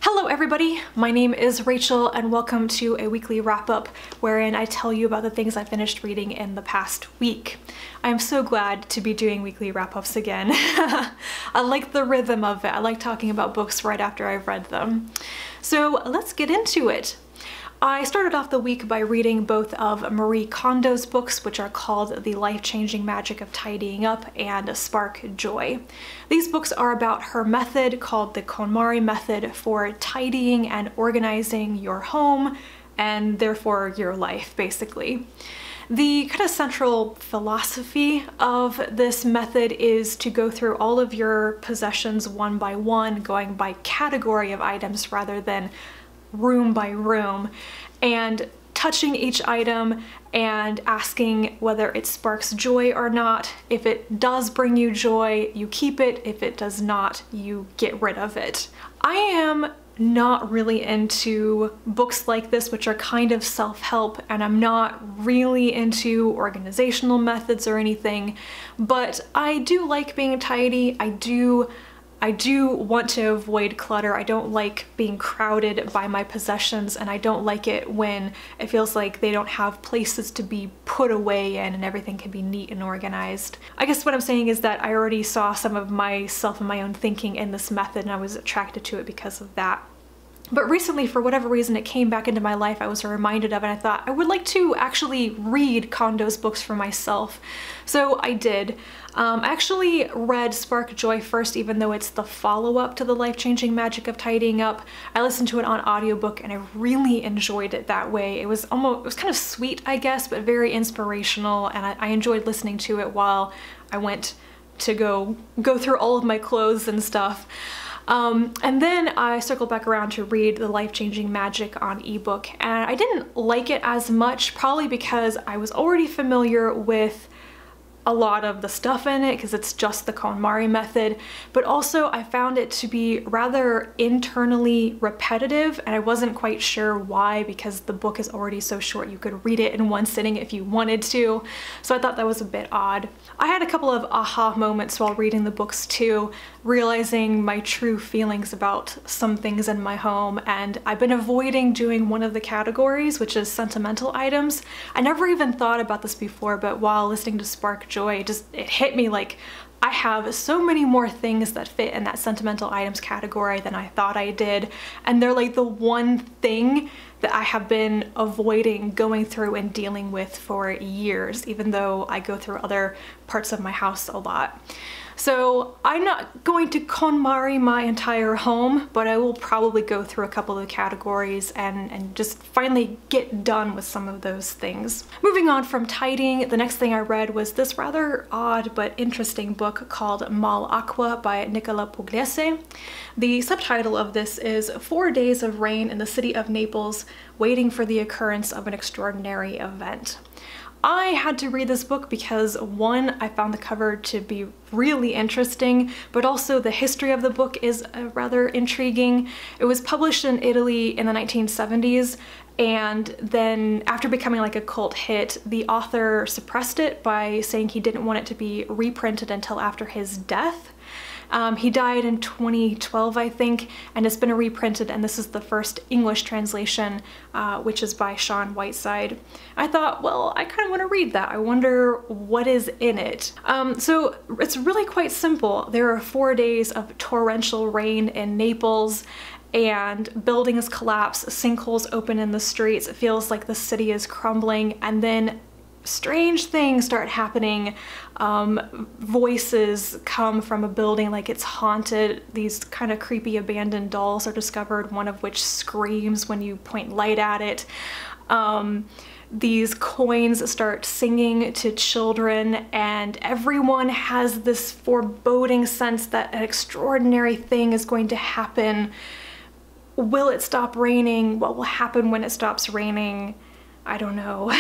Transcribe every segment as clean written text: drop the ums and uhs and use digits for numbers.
Hello everybody, my name is Rachel and welcome to a weekly wrap-up wherein I tell you about the things I finished reading in the past week. I am so glad to be doing weekly wrap-ups again. I like the rhythm of it. I like talking about books right after I've read them. So let's get into it. I started off the week by reading both of Marie Kondo's books, which are called The Life-Changing Magic of Tidying Up and Spark Joy. These books are about her method called the KonMari method for tidying and organizing your home and therefore your life, basically. The kind of central philosophy of this method is to go through all of your possessions one by one, going by category of items rather than room by room, and touching each item and asking whether it sparks joy or not. If it does bring you joy, you keep it. If it does not, you get rid of it. I am not really into books like this, which are kind of self-help, and I'm not really into organizational methods or anything, but I do like being tidy. I do want to avoid clutter. I don't like being crowded by my possessions, and I don't like it when it feels like they don't have places to be put away in and everything can be neat and organized. I guess what I'm saying is that I already saw some of myself and my own thinking in this method and I was attracted to it because of that. But recently, for whatever reason, it came back into my life. I was reminded of it and I thought I would like to actually read Kondo's books for myself. So I did. I actually read Spark Joy first, even though it's the follow-up to The Life-Changing Magic of Tidying Up. I listened to it on audiobook and I really enjoyed it that way. It was kind of sweet, I guess, but very inspirational, and I enjoyed listening to it while I went to go through all of my clothes and stuff. And then I circled back around to read The Life-Changing Magic on ebook, and I didn't like it as much, probably because I was already familiar with a lot of the stuff in it because it's just the KonMari method, but also I found it to be rather internally repetitive, and I wasn't quite sure why, because the book is already so short you could read it in one sitting if you wanted to, so I thought that was a bit odd. I had a couple of aha moments while reading the books too, realizing my true feelings about some things in my home, and I've been avoiding doing one of the categories, which is sentimental items. I never even thought about this before, but while listening to Spark Joy, it hit me like I have so many more things that fit in that sentimental items category than I thought I did, and they're like the one thing that I have been avoiding going through and dealing with for years, even though I go through other parts of my house a lot. So I'm not going to KonMari my entire home, but I will probably go through a couple of the categories and just finally get done with some of those things. Moving on from tidying, the next thing I read was this rather odd but interesting book called Malacqua by Nicola Pugliese. The subtitle of this is 4 Days of Rain in the City of Naples, Waiting for the Occurrence of an Extraordinary Event. I had to read this book because, one, I found the cover to be really interesting, but also the history of the book is rather intriguing. It was published in Italy in the 1970s, and then after becoming like a cult hit, the author suppressed it by saying he didn't want it to be reprinted until after his death. He died in 2012, I think, and it's been reprinted, and this is the first English translation, which is by Shaun Whiteside. I thought, well, I kind of want to read that. I wonder what is in it. So it's really quite simple. There are 4 days of torrential rain in Naples, and buildings collapse, sinkholes open in the streets. It feels like the city is crumbling, and then strange things start happening. Voices come from a building like it's haunted. These kind of creepy abandoned dolls are discovered, one of which screams when you point light at it. These coins start singing to children, and everyone has this foreboding sense that an extraordinary thing is going to happen. Will it stop raining? What will happen when it stops raining? I don't know.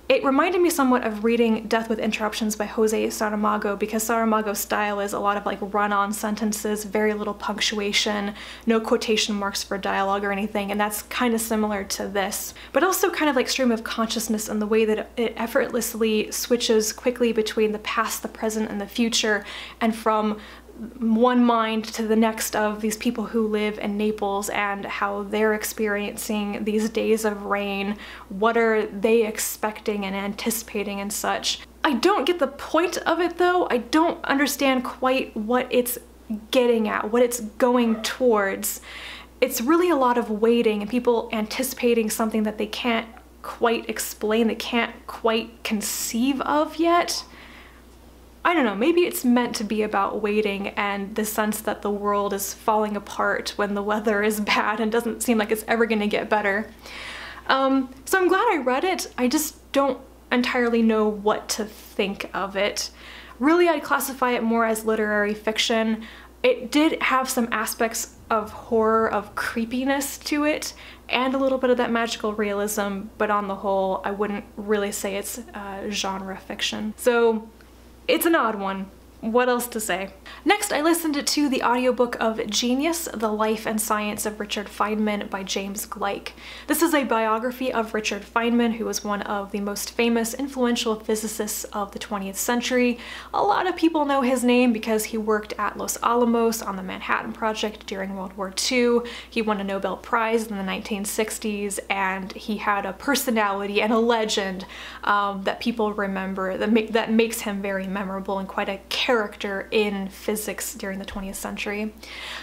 It reminded me somewhat of reading Death with Interruptions by Jose Saramago, because Saramago's style is a lot of like run-on sentences, very little punctuation, no quotation marks for dialogue or anything, and that's kind of similar to this. But also kind of like stream of consciousness in the way that it effortlessly switches quickly between the past, the present, and the future, and from one mind to the next of these people who live in Naples and how they're experiencing these days of rain. What are they expecting and anticipating and such? I don't get the point of it though. I don't understand quite what it's getting at, what it's going towards. It's really a lot of waiting and people anticipating something that they can't quite explain, they can't quite conceive of yet. I don't know, maybe it's meant to be about waiting and the sense that the world is falling apart when the weather is bad and doesn't seem like it's ever gonna get better. So I'm glad I read it. I just don't entirely know what to think of it. Really, I'd classify it more as literary fiction. It did have some aspects of horror, of creepiness to it, and a little bit of that magical realism, but on the whole, I wouldn't really say it's genre fiction. So it's an odd one. What else to say? Next, I listened to the audiobook of Genius, The Life and Science of Richard Feynman by James Gleick. This is a biography of Richard Feynman, who was one of the most famous, influential physicists of the 20th century. A lot of people know his name because he worked at Los Alamos on the Manhattan Project during World War II. He won a Nobel Prize in the 1960s, and he had a personality and a legend that people remember that makes him very memorable and quite a character in physics during the 20th century.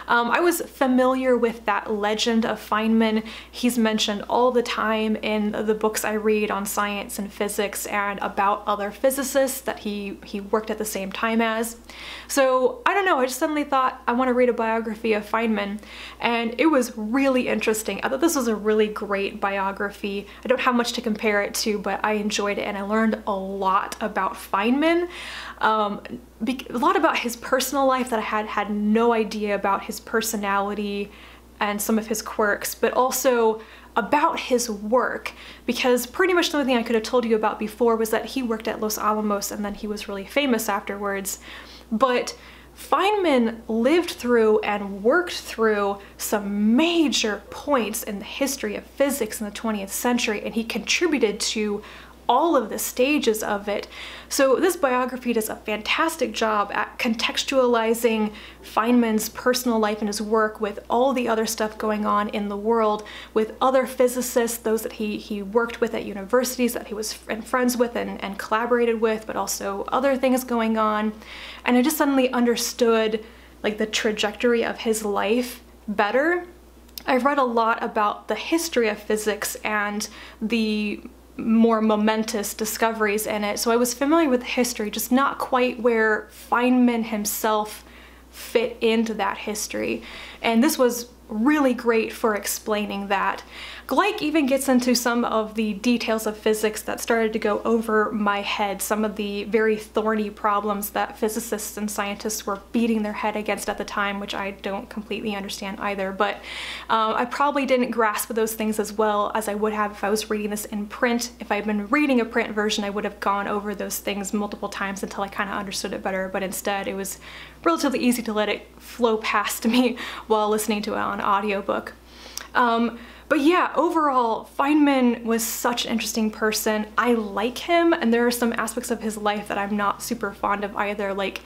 I was familiar with that legend of Feynman. He's mentioned all the time in the books I read on science and physics and about other physicists that he worked at the same time as. So I don't know, I just suddenly thought I want to read a biography of Feynman, and it was really interesting. I thought this was a really great biography. I don't have much to compare it to, but I enjoyed it and I learned a lot about Feynman. A lot about his personal life that I had no idea about, his personality and some of his quirks, but also about his work, because pretty much the only thing I could have told you about before was that he worked at Los Alamos and then he was really famous afterwards. But Feynman lived through and worked through some major points in the history of physics in the 20th century, and he contributed to all of the stages of it. So this biography does a fantastic job at contextualizing Feynman's personal life and his work with all the other stuff going on in the world, with other physicists, those that he worked with at universities, that he was friends with and collaborated with, but also other things going on. And I just suddenly understood like the trajectory of his life better. I've read a lot about the history of physics and the more momentous discoveries in it, so I was familiar with the history, just not quite where Feynman himself fit into that history. And this was really great for explaining that. Gleick even gets into some of the details of physics that started to go over my head, some of the very thorny problems that physicists and scientists were beating their head against at the time, which I don't completely understand either, but I probably didn't grasp those things as well as I would have if I was reading this in print. If I'd been reading a print version, I would have gone over those things multiple times until I kind of understood it better, but instead it was relatively easy to let it flow past me while listening to it on audiobook. But yeah, overall, Feynman was such an interesting person. I like him, and there are some aspects of his life that I'm not super fond of either. Like,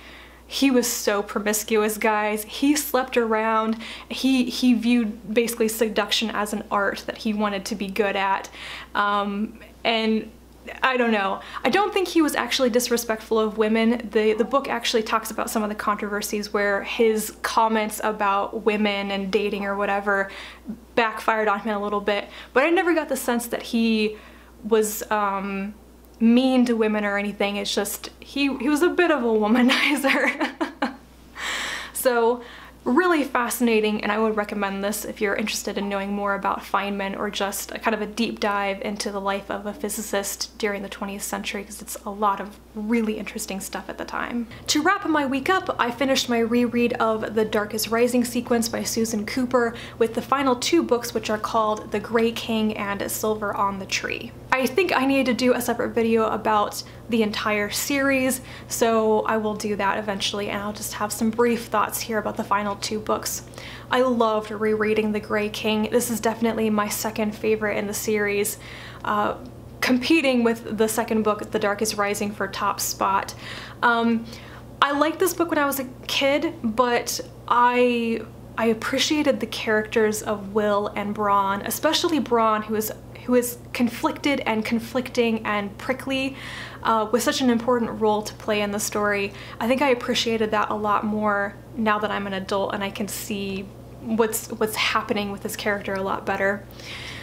he was so promiscuous, guys. He slept around. He viewed basically seduction as an art that he wanted to be good at. And I don't know. I don't think he was actually disrespectful of women. The book actually talks about some of the controversies where his comments about women and dating or whatever backfired on him a little bit, but I never got the sense that he was mean to women or anything. It's just he was a bit of a womanizer. So really fascinating, and I would recommend this if you're interested in knowing more about Feynman or just a kind of a deep dive into the life of a physicist during the 20th century, because it's a lot of really interesting stuff at the time. To wrap my week up, I finished my reread of The Dark is Rising sequence by Susan Cooper with the final two books, which are called The Grey King and Silver on the Tree. I think I need to do a separate video about the entire series, so I will do that eventually, and I'll just have some brief thoughts here about the final two books. I loved rereading The Grey King. This is definitely my second favorite in the series, competing with the second book, The Dark is Rising, for top spot. I liked this book when I was a kid, but I appreciated the characters of Will and Braun, especially Braun, who is conflicted and conflicting and prickly, with such an important role to play in the story. I think I appreciated that a lot more now that I'm an adult and I can see what's happening with this character a lot better.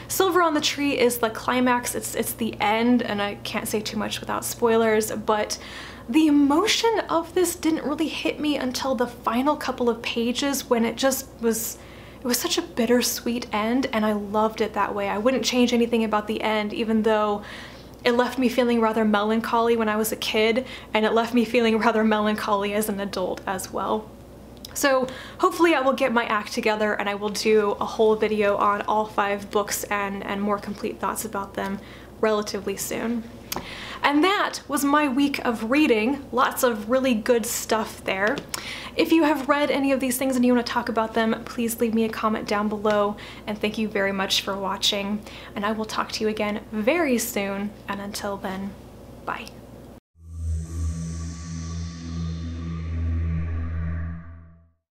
Silver on the Tree is the climax, it's the end, and I can't say too much without spoilers, but the emotion of this didn't really hit me until the final couple of pages, when it was such a bittersweet end, and I loved it that way. I wouldn't change anything about the end, even though it left me feeling rather melancholy when I was a kid, and it left me feeling rather melancholy as an adult as well. So hopefully I will get my act together and I will do a whole video on all 5 books and more complete thoughts about them relatively soon. And that was my week of reading. Lots of really good stuff there. If you have read any of these things and you want to talk about them, please leave me a comment down below, and thank you very much for watching. And I will talk to you again very soon, and until then, bye.